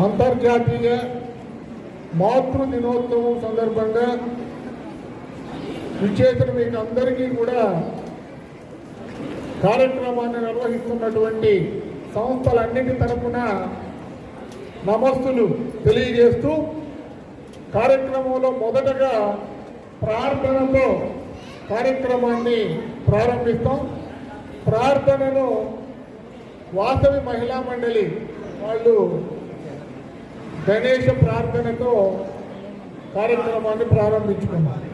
అంతర్జాతీయ మాతృ దినోత్సవం సందర్భంగా విచ్చేసిన మీకు అందరికీ కూడా కార్యక్రమాన్ని నిర్వహిస్తున్నటువంటి సంస్థలన్నిటి తరపున నమస్తులు తెలియజేస్తూ కార్యక్రమంలో మొదటగా ప్రార్థనతో కార్యక్రమాన్ని ప్రారంభిస్తాం. ప్రార్థనను వాసవి మహిళా మండలి వాళ్ళు గణేష ప్రార్థనతో కార్యక్రమాన్ని ప్రారంభించుకున్నారు.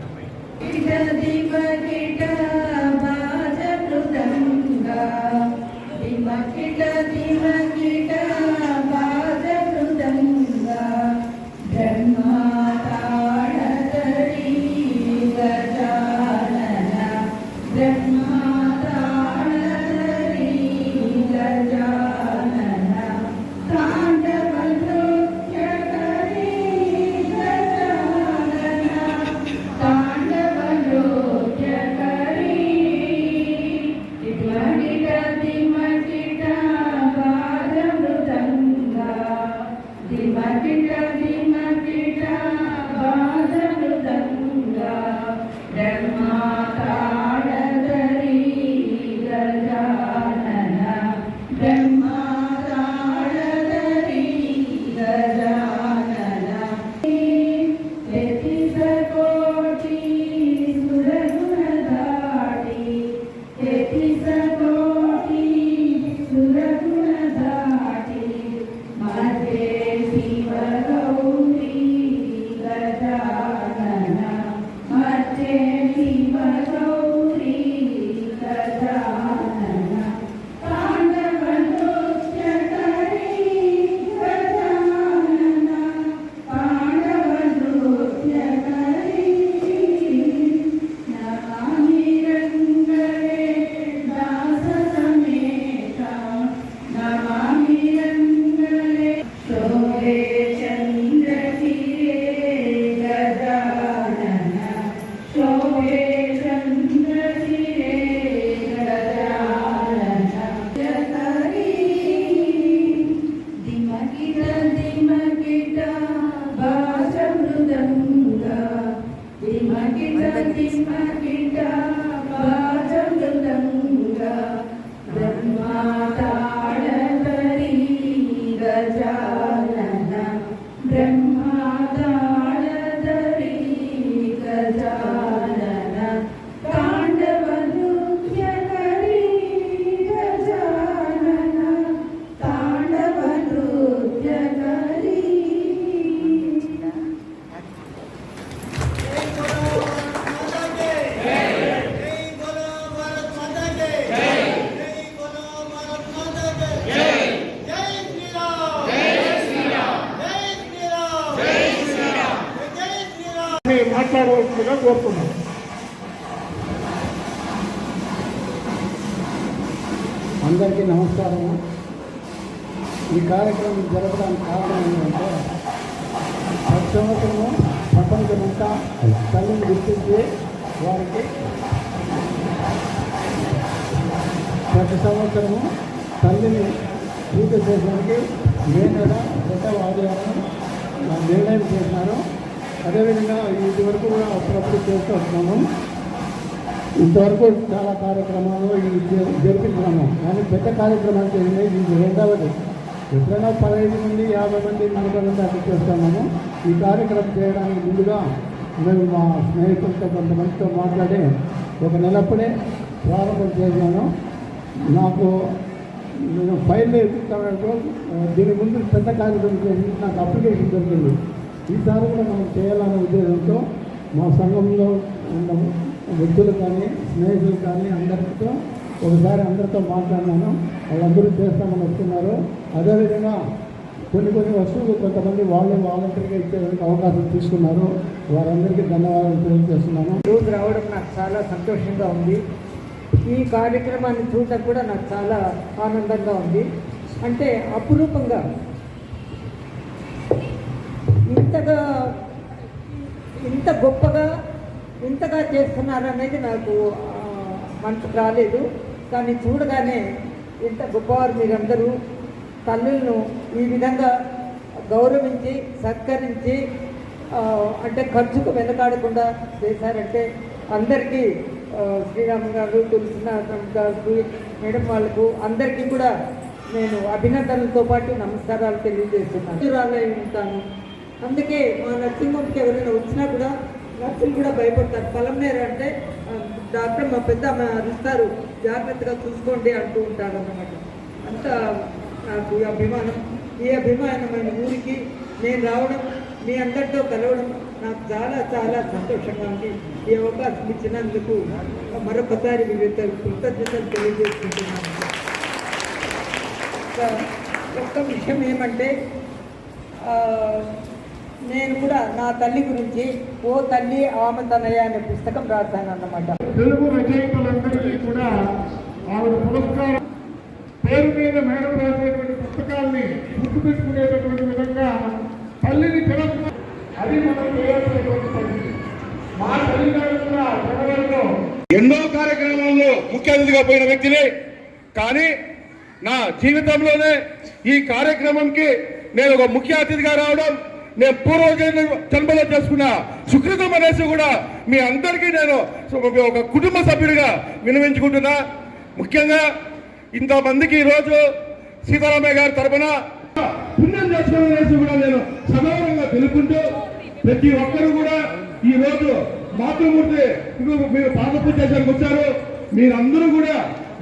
మాట్లాడవలసిందిగా కోరుతున్నాం. అందరికీ నమస్కారం. ఈ కార్యక్రమం జరగడానికి కారణం ఏంటంటే ప్రతి సంవత్సరము ప్రపంచమంతా తల్లిని గుర్తించి వారికి ప్రతి సంవత్సరము తల్లిని పూజ చేయడానికి మే నెల 2వ ఆదివారం నిర్ణయం చేసినారు. అదేవిధంగా ఇదివరకు కూడా అప్పుడప్పుడు చేస్తూ వస్తున్నాము. ఇంతవరకు చాలా కార్యక్రమాలు జరిపించినాము, కానీ పెద్ద కార్యక్రమాలు చేసినాయి. ఇది 2వది. ఎప్పుడైనా 15 నుండి 50 మంది 40 మంది అక్కడ చేస్తున్నాము. ఈ కార్యక్రమం చేయడానికి ముందుగా మేము మా స్నేహితులతో కొంతమందితో మాట్లాడి ఒక నెలప్పుడే ప్రారంభం చేశాను. నేను ఫైల్ ఎదుగుతాను. దీని ముందు పెద్ద కార్యక్రమం చేసి నాకు అప్లికేషన్ దొరికింది. ఈసారి కూడా మనం చేయాలనే ఉద్దేశంతో మా సంఘంలో ఉన్న వ్యక్తులు కానీ స్నేహితులు కానీ అందరితో ఒకసారి అందరితో మాట్లాడినాను. వాళ్ళందరూ చేస్తామని వస్తున్నారు. అదేవిధంగా కొన్ని వస్తువులు కొంతమంది వాళ్ళే వాలంటీర్గా ఇచ్చేందుకు అవకాశం తీసుకున్నారు. వారందరికీ ధన్యవాదాలు తెలియజేస్తున్నాను. రోజు రావడం నాకు చాలా సంతోషంగా ఉంది. ఈ కార్యక్రమాన్ని చూడటం కూడా నాకు చాలా ఆనందంగా ఉంది. అంటే అపురూపంగా ఇంత గొప్పగా ఇంతగా చేస్తున్నారు అనేది నాకు మనసుకు రాలేదు. కానీ చూడగానే ఇంత గొప్పవారు మీరందరూ తల్లులను ఈ విధంగా గౌరవించి సత్కరించి అంటే ఖర్చుకు వెనకాడకుండా చేశారంటే అందరికీ శ్రీరామ్ గారు, తులసినాథం గారు, మేడం వాళ్ళకు అందరికీ కూడా నేను అభినందనలతో పాటు నమస్కారాలు తెలియజేస్తున్నాను. ఉంటాను. అందుకే మా నర్సింగ్ హోమ్కి ఎవరైనా వచ్చినా కూడా నర్సులు కూడా భయపడతారు. పొలంనేరు అంటే డాక్టర్ మా పెద్ద అరుస్తారు, జాగ్రత్తగా చూసుకోండి అంటూ ఉంటారు అన్నమాట. అంత నాకు అభిమానం. ఈ అభిమానమైన ఊరికి నేను రావడం, మీ అందరితో కలవడం నాకు చాలా చాలా సంతోషంగా ఉంది. ఈ అవకాశం ఇచ్చినందుకు మరొకసారి వివిధ కృతజ్ఞతలు తెలియజేసుకుంటున్నాను. ఒక్క విషయం ఏమంటే నేను కూడా నా తల్లి గురించి ఓ తల్లి ఆమె తనయ్య అనే పుస్తకం రాశాను అన్నమాట. తెలుగు రచయితలందరికీ కూడా ఆవిడ పురస్కారం పేరు మీద మేడం రాసేటువంటి పుస్తకాల్ని గుర్తుపెట్టుకునేటటువంటి విధంగా తల్లిని పిలుపు అది మనం చేయాల్సినటువంటి పని. మా తల్లిదండ్రులు కూడా జనవరిలో ఎన్నో కార్యక్రమాల్లో ముఖ్య అతిథిగా పోయిన వ్యక్తిని, కానీ నా జీవితంలోనే ఈ కార్యక్రమంకి నేను ఒక ముఖ్య అతిథిగా రావడం నేను పూర్వ జన్మలో చేసుకున్న సుకృతం అనేసి కూడా మీ అందరికీ నేను ఒక కుటుంబ సభ్యుడిగా వినవించుకుంటున్నా. ముఖ్యంగా ఇంతమందికి ఈరోజు సీతారామయ్య గారి తరఫున పుణ్యం చేసుకోవాలనేసి కూడా నేను సగౌరవంగా తెలుపుకుంటూ ప్రతి ఒక్కరు కూడా ఈ రోజు మాతృమూర్తి మీరు పాదపూజ చేసానికి వచ్చారు. మీరందరూ కూడా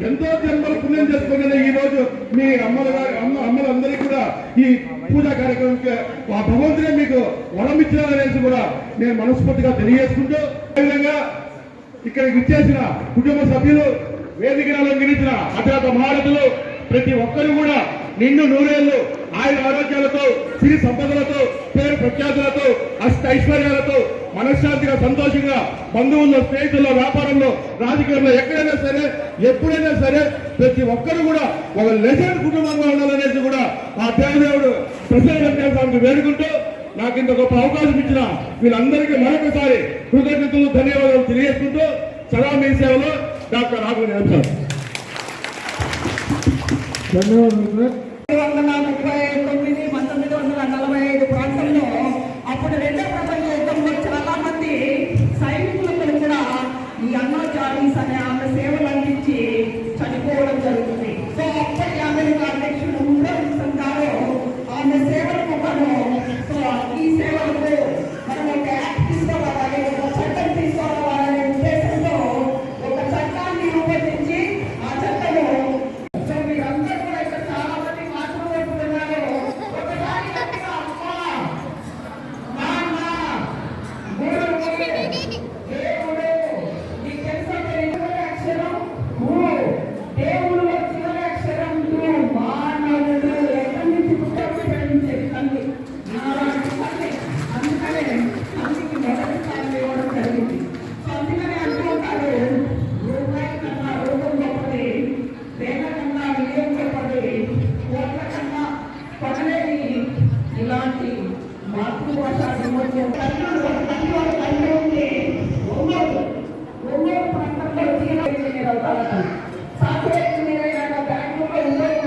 ఎంతో జన్మలు పుణ్యం చేసుకునే ఈ రోజు మీ అమ్మలందరికీ కూడా ఈ పూజా కార్యక్రమానికి ఆ భగవంతుడే మీకు వరమిచ్చారనేసి కూడా నేను మనస్ఫూర్తిగా తెలియజేసుకుంటూ, అదేవిధంగా ఇక్కడికి ఇచ్చేసిన కుటుంబ సభ్యులు, వేదికను అలంకరించిన అజాత మహారథులు ప్రతి ఒక్కరు కూడా నిండు నూరేళ్లు ఆయన ఆరోగ్యాలతో, సిరి సంపదలతో, పేరు ప్రఖ్యాతులతో, అష్ట ఐశ్వర్యాలతో మనశ్శాంతిగా, సంతోషంగా బంధువుల్లో, స్నేహితుల్లో, వ్యాపారంలో, రాజకీయంలో ఎక్కడైనా సరే, ఎప్పుడైనా సరే ప్రతి ఒక్కరు కూడా ఒక లెజెండ్ కుటుంబంగా ఉండాలనేసి కూడా ఆ దేవదేవుడు ప్రసన్న వేడుకుంటూ నాకు ఇంత గొప్ప అవకాశం ఇచ్చిన వీళ్ళందరికీ మరొకసారి కృతజ్ఞతలు, ధన్యవాదాలు తెలియజేసుకుంటూ సదా మీ సేవలో డాక్టర్ రాఘవ నిరంజన్. ధన్యవాదాలు. 1939, 1945 ప్రాంతంలో అప్పుడు రెండో ప్రపంచ యుద్ధంలో చాలా మంది సైనికులందరూ కూడా ఈ అన్నా చార్లీస్ అనే ఆమె సేవలు అందించి చనిపోవడం జరుగుతుంది. సో అప్పటి అమెరికా అధ్యక్షుడు విల్సన్ గారు ఆమె సేవలకు సో ఈ సేవలకు మనం ఒక యాక్ట్ తీసుకోవాలి, ఒక చట్టం తీసుకోవాలనే ఉద్దేశంతో ఒక చట్టాన్ని రూపొందించి ఆ చట్టము ఇలాంటి మాతృభాష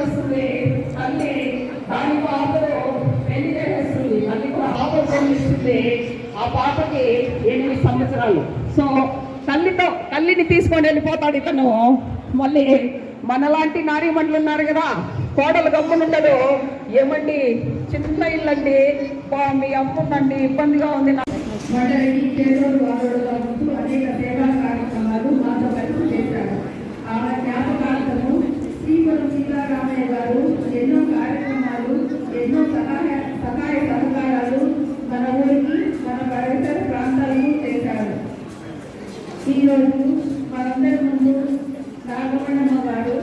వస్తుంది తల్లి దాని పాపలో పెళ్లి చేస్తుంది, తల్లి పాప జన్మిస్తుంది. ఆ పాపకి 8 సంవత్సరాలు. సో తల్లిని తీసుకొని వెళ్ళిపోతాడు ఇతను. మళ్ళీ మనలాంటి నారీమణులు ఉన్నారు కదా, కోడలు గమ్మునుండదు, ఏమండి చిన్న ఇల్లండి, మీ అమ్ముందండి, ఇబ్బందిగా ఉంది. మండలికి చేదోడు వాదోడుగా ఉంటూ అనేక సేవా కార్యక్రమాలు మాతో కలిసి చేశారు. ఆమె జ్ఞాపకార్థము శ్రీపురం సీతారామయ్య గారు ఎన్నో కార్యక్రమాలు, ఎన్నో సహాయ సహకారాలు మన ఊరికి, మన పరిసర ప్రాంతాలకు చేశారు. ఈరోజు మనందరి ముందు నాగమణమ్మ గారు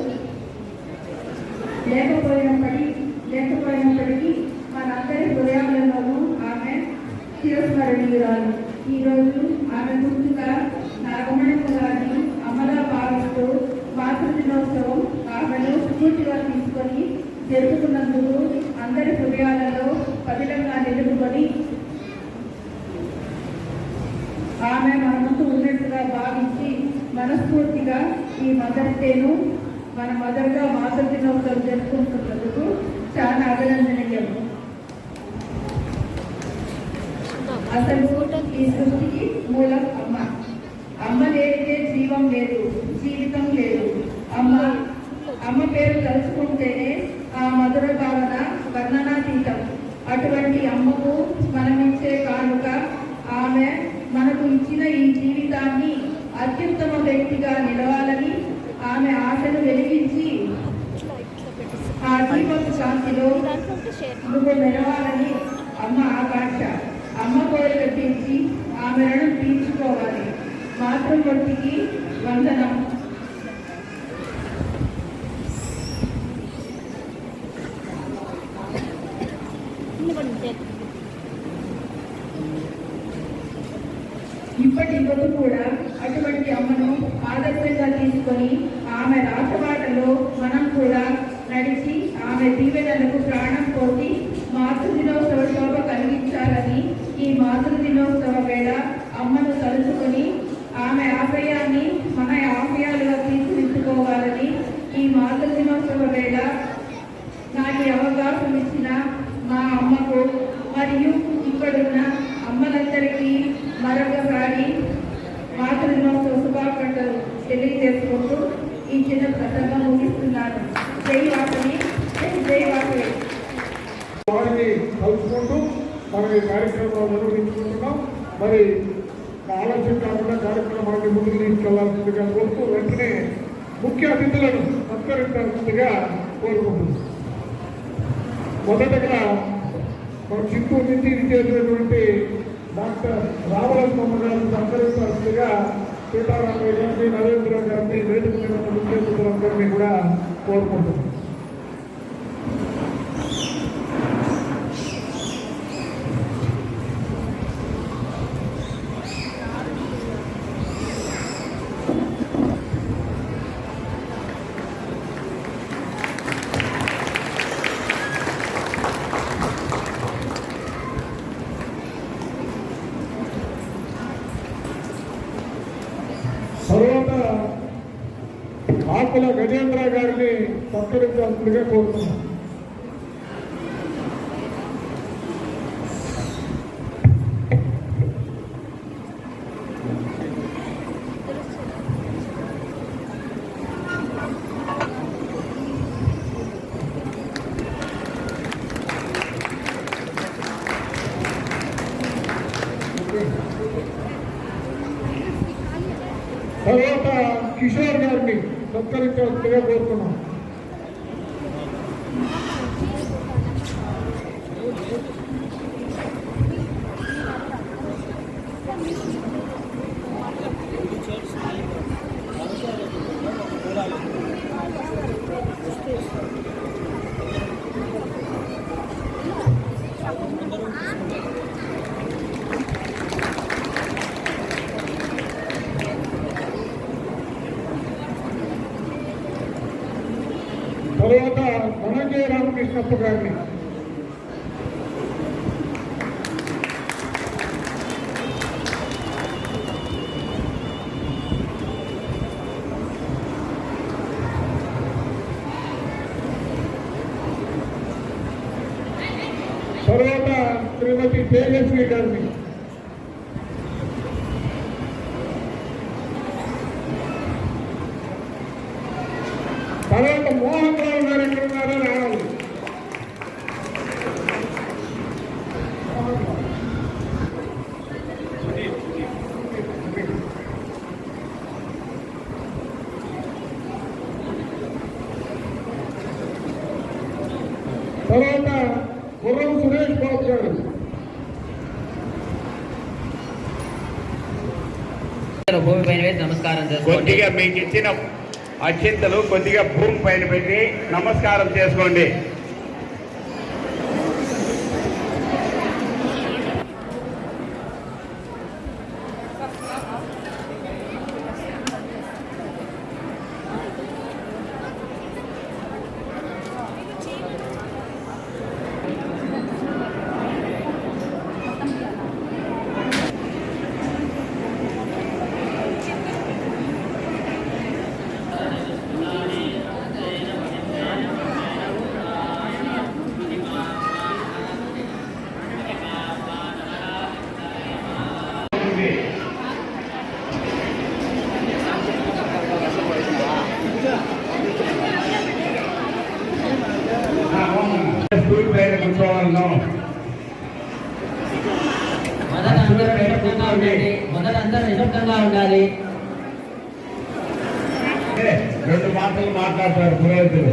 లేకపోయినప్పటికీ మనందరి హృదయాలలోనూ ఆమె చిరస్మరణీయురాలు. ఈరోజు ఆమె గుర్తుగా నాగమణమ్మ గారిని అమలా భావిస్తూ మాతృ దినోత్సవం ఆమెను స్ఫూర్తిగా తీసుకొని జరుపుకున్నందుకు అందరి హృదయాలలో పదిలంగా నిలుపుకొని ఆమె మన ముందు మనస్ఫూర్తిగా ఈ మదర్స్ డేను మన మదర్గా మాతృ దినోత్సవం జరుపుకుంటున్నందుకు చాలా అభినందనీయం. అసలు ఈ సృష్టికి మూలం అమ్మ. అమ్మ లేనిదే జీవం లేదు, జీవితం లేదు. అమ్మ పేరు తలుచుకుంటేనే ఆ మధుర భావన వర్ణనాతీతం. అటువంటి అమ్మకు మనమిచ్చే కానుక ఆమె మనకు ఇచ్చిన ఈ జీవితాన్ని అత్యుత్తమ వ్యక్తిగా నిలవాలని, ఆమె ఆశను వెలిగించి ఆ దీపపు శాంతిలో నువ్వు మెరవాలని అమ్మ ఆకాంక్ష. అమ్మ కోరిక తీర్చి ఆమె రుణం తీర్చుకోవాలి. మాతృమూర్తికి వందనం. ఇప్పటి యువత కూడా అటువంటి అమ్మను ఆదర్శంగా తీసుకొని ఆమె రాసబాటలో మనం కూడా నడిచి ఆమె దీవెనలకు ప్రాణం పోసి మాతృ దినోత్సవ శోభ కలిగించాలని ఈ మాతృ దినోత్సవ వేళ అమ్మను తలుచుకొని ఆమె ఆశయాన్ని మన ఆశయాలుగా తీర్చిదిద్దుకోవాలని ఈ మాతృ దినోత్సవ వేళ నాకు అవకాశం ఇచ్చిన మా అమ్మకు మరియు ఇక్కడున్న అమ్మలందరికీ మరొకసారి మాతృ దినోత్సవ శుభాకాంక్షలు తెలియజేసుకుంటూ ఈ చిన్న ప్రసంగం ముగిస్తున్నాను. జై వాసవి, జై వాసవి. వారిని కలుసుకుంటూ మనం ఈ కార్యక్రమాలు నిర్వహించుకుంటున్నాం. మరి ఆలస్యం కాకుండా కార్యక్రమాన్ని ముందుకు తీసుకెళ్లాల్సిందిగా కోరుతూ వెంటనే ముఖ్య అతిథులను సత్కరించాల్సిందిగా కోరుకుంటున్నాం. మొదటగా మన చిత్తూరు నుంచి ఇచ్చేసినటువంటి డాక్టర్ రామలక్ష్మమ్మ గారిని సత్కరించాల్సిందిగా సీతారామయ్య గారిని, నరేంద్ర గారిని, వేదిక మీద ముఖ్య అతిథులందరినీ కూడా కోరుకుంటున్నాం. తర్వాత ఆకుల గజేంద్ర గారిని సత్కరించాల్సిందిగా కోరుతున్నాం. తర్వాత కిషోర్ గారిని సత్కరించాల్సిందిగా కోరుతున్నాం. తర్వాత ధనంజయ రామకృష్ణప్ప గారిని, తర్వాత శ్రీమతి తేజస్వి గారిని, తర్వాత మోహన్ రావు గారు ఎక్కడున్నారో రావాలి. తర్వాత గుర్రం సురేష్ బాబు గారు, భూమిపైన వేసి నమస్కారం చేసుకోండి. కొద్దిగా మీకు ఇచ్చిన అక్షింతలు కొద్దిగా భూమి పైన పెట్టి నమస్కారం చేసుకోండి. నిశ్శబ్దంగా ఉండాలి. రెండు మాటలు మాట్లాడతారు పురోహితులు.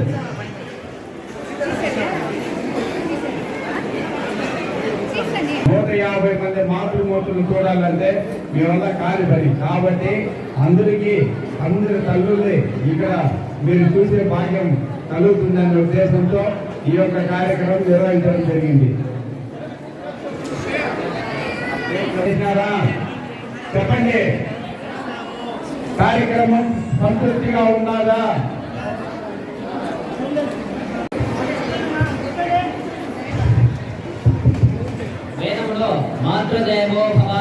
150 మంది మాతృమూర్తులు చూడాలంటే మీ వల్ల కాని పని. కాబట్టి అందరి తల్లుల్ని ఇక్కడ మీరు చూసే భాగ్యం కలుగుతుందనే ఉద్దేశంతో ఈ యొక్క కార్యక్రమం నిర్వహించడం జరిగింది. చెప్పండి, కార్యక్రమం సంతృప్తిగా ఉన్నదా? వేదములో మాతృదేవో భవ,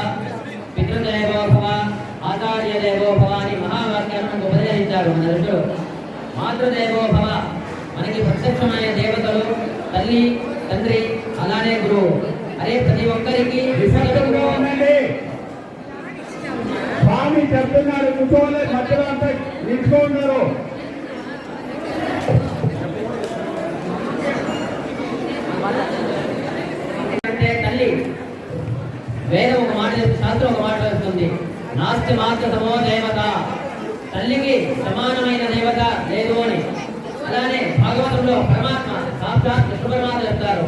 పితృదేవో భవ, ఆచార్య దేవో భవ అని మహావాక్యాన్ని మనకు ఉపదేశించారు మన ఋషులు. మాతృదేవో భవ మనకి ప్రత్యక్షమైన దేవతలు తల్లి, తండ్రి, అలానే గురువు. అరే ప్రతి ఒక్కరికి స్వామి చెప్తున్నారు, కూర్చోలేదు, మధ్యలో అంతా నిల్చుకున్నారు. అంటే తల్లి వేదం ఒక మాట చెప్తుంది, శాస్త్రం ఒక మాట చెప్తుంది, నాస్తి మాతృతమో దేవత, తల్లికి సమానమైన దేవత లేదు అని. అలానే భాగవతంలో పరమాత్మ సాక్షాత్ కృష్ణ పరమాత్మ చెప్తారు,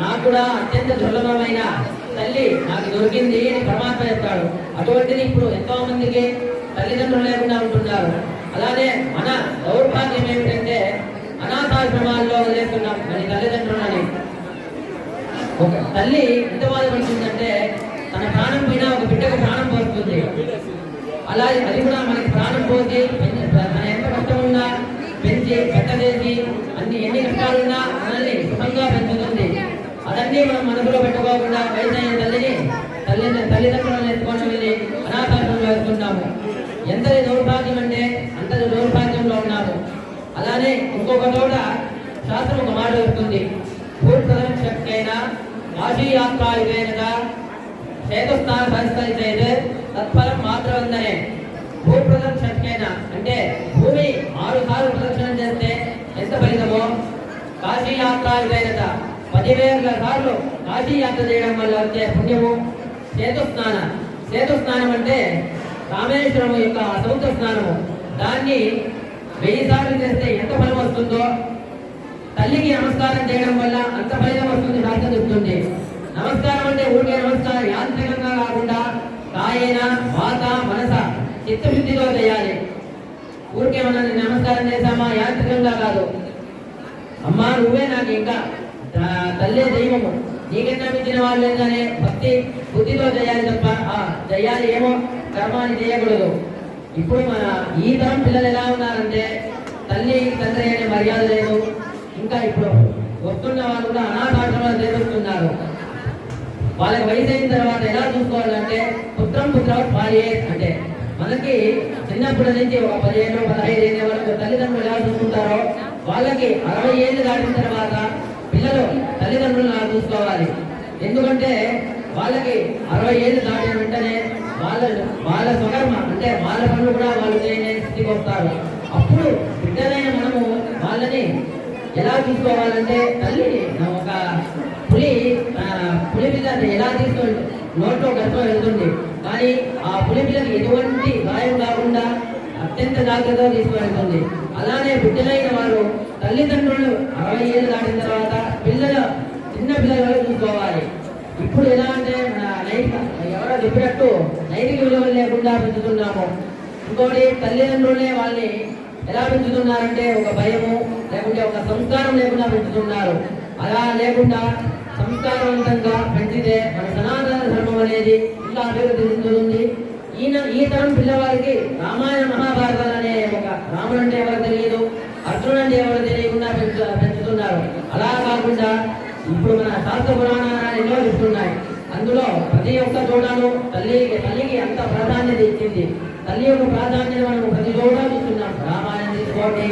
నాకు కూడా అత్యంత దుర్లభమైన తల్లి నాకు దొరికింది అని పరమాత్మ చెప్తాడు. అటువంటిది ఇప్పుడు ఎంతో మందికి తల్లిదండ్రులు లేకుండా ఉంటున్నారు. అలానే మన దౌర్భాగ్యం ఏమిటంటే అనాథాశ్రమాల్లో వదిలేస్తున్నాం మన తల్లిదండ్రులని. ఒక తల్లి ఎంత బాధపడుతుందంటే తన ప్రాణం పైన ఒక బిడ్డకు ప్రాణం పోస్తుంది. అలాగే అది కూడా మనకి ప్రాణం పోసి తన ఎంత కష్టం ఉన్నా పెంచి పెద్ద చేసి ఎన్ని కష్టాలున్నా మనల్ని సుఖంగా పెంచుతుంది. అదన్నీ మనం మనసులో పెట్టుకోకుండా వయసైన తల్లిదండ్రులను ఎత్తుకొని వెళ్ళి అనాథాశ్రమంలో వేస్తున్నాము. ఎంతది దౌర్భాగ్యం అంటే అంతది దౌర్భాగ్యంలో ఉన్నాము. అలానే ఇంకొక చోట శాస్త్రం ఒక మాట వస్తుంది, భూప్రదం శక్తైన కాశీయాత్రాయుగైనగా చేతస్థాన సంస్కరించేది తత్ఫలం మాత్రవందనే. భూప్రదం శక్తైన అంటే భూమి 6 సార్లు ప్రదక్షిణం చేస్తే ఎంత ఫలితమో, కాశీయాత్రాయుగైనత 10,000 సార్లు కాశీయాత్ర చేయడం వల్ల వచ్చే పుణ్యము. సేతు స్నానం అంటే రామేశ్వరం యొక్క సముద్ర స్నానము. దాన్ని 1000 సార్లు చేస్తే ఎంత ఫలం వస్తుందో, తల్లికి నమస్కారం చేయడం వల్ల అంత ఫలితం వస్తుంది శాస్త్రం చెప్తుంది. నమస్కారం అంటే ఊరికే నమస్కారం యాంత్రికంగా కాకుండా కాయేన వాత మనస చిత్తశుద్ధితో చేయాలి. ఊరికే మనం నమస్కారం చేశామా యాంత్రికంగా కాదు. అమ్మా నువ్వే నాకు ఇంకా తల్లే దైవము, నీకన్నా మించిన వాళ్ళు లేదనే భక్తి బుద్ధితో చేయాలి తప్ప చేయాలి ఏమో కర్మాన్ని చేయకూడదు. ఇప్పుడు మన ఈ తరం పిల్లలు ఎలా ఉన్నారంటే తల్లి తండ్రి అనే మర్యాద లేదు. ఇంకా ఇప్పుడు వస్తున్న వాళ్ళు కూడా అనాథాశ్రమాలు చేరుస్తున్నారు. వాళ్ళకి వయసు అయిన తర్వాత ఎలా చూసుకోవాలంటే పుత్ర భార్య అంటే మనకి చిన్నప్పటి నుంచి ఒక 10 ఏళ్ళు 15 ఏళ్ళ వరకు తల్లిదండ్రులు ఎలా చూసుకుంటారో వాళ్ళకి 60 ఏళ్ళు దాటిన తర్వాత పిల్లలు తల్లిదండ్రులను అలా చూసుకోవాలి. ఎందుకంటే వాళ్ళకి 60 ఏళ్ళు దాటిన వెంటనే వాళ్ళ స్వకర్మ అంటే వాళ్ళ పనులు కూడా వాళ్ళు చేయని స్థితికి వస్తారు. అప్పుడు బిడ్డలైన మనము వాళ్ళని ఎలా చూసుకోవాలంటే తల్లిని ఒక పులి పిల్ల ఎలా తీసుకొని నోట్లో గర్భం వెళ్తుంది, కానీ ఆ పులి పిల్లకి ఎటువంటి గాయం కాకుండా అత్యంత జాగ్రత్తగా తీసుకువెళ్తుంది. అలానే బిడ్డలైన వారు తల్లిదండ్రులు 60 ఏళ్ళు దాటిన తర్వాత చిన్న పిల్లలు చూసుకోవాలి. ఇప్పుడు ఎలా అంటే ఎవరో చెప్పినట్టు నైతిక విలువలు లేకుండా పెంచుతున్నాము. ఇంకోటి తల్లిదండ్రులే వాళ్ళని ఎలా పెంచుతున్నారంటే ఒక భయము లేకుంటే ఒక సంస్కారం లేకుండా పెంచుతున్నారు. అలా లేకుండా సంస్కారవంతంగా పెంచితే మన సనాతన ధర్మం అనేది ఇంకా అభివృద్ధి చెందుతుంది. ఈ తరం పిల్లవారికి రామాయణ మహాభారతాలు అనే ఒక రాముడు అంటే ఎవరు తెలియదు, అర్జునుడు అంటే ఎవరు తెలియకుండా పెంచుతున్నారు. అలా కాకుండా ఇప్పుడు మన శాస్త్ర పురాణాలు ఎన్నో చెప్తున్నాయి. అందులో ప్రతి ఒక్క చోటను తల్లికి అంత ప్రాధాన్యత ఇచ్చింది. తల్లి యొక్క ప్రాధాన్యత మనం ప్రతి చోట చూస్తున్నాం. రామాయణం తీసుకోండి,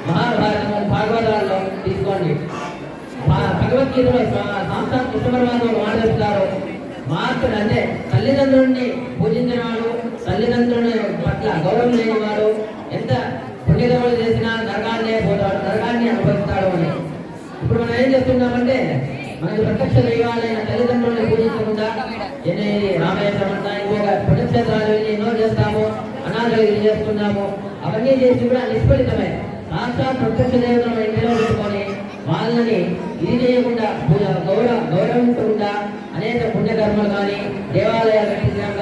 మహాభారతం భాగవతాల్లో తీసుకోండి, భగవద్గీతలో సాక్షాత్ కృష్ణ పరమాత్మ మాట్లాడుతారు. మాత్రం అంటే తల్లిదండ్రుల్ని పూజించిన వాడు, తల్లిదండ్రుల పట్ల గౌరవం లేని వాడు ఎంత పుణ్యకర్మలు చేసినా నరకాన్నే పోతాడు, నరకాన్ని అనుభవిస్తాడు అని. ఇప్పుడు మనం ఏం చేస్తున్నామంటే మనకి ప్రత్యక్ష దైవాలైన తల్లిదండ్రుల్ని పూజించకుండా రామేశ్వరం దీపాంజలి తెలియజేస్తున్నాము. అవన్నీ చేసి కూడా నిష్ఫలితమే. సాక్షాత్ ప్రత్యక్ష దేవతలను ఇంటిలో పెట్టుకొని వాళ్ళని ఇది చేయకుండా గౌరవించకుండా అనేక పుణ్యకర్మలు కానీ దేవాలయాలు కట్టించడం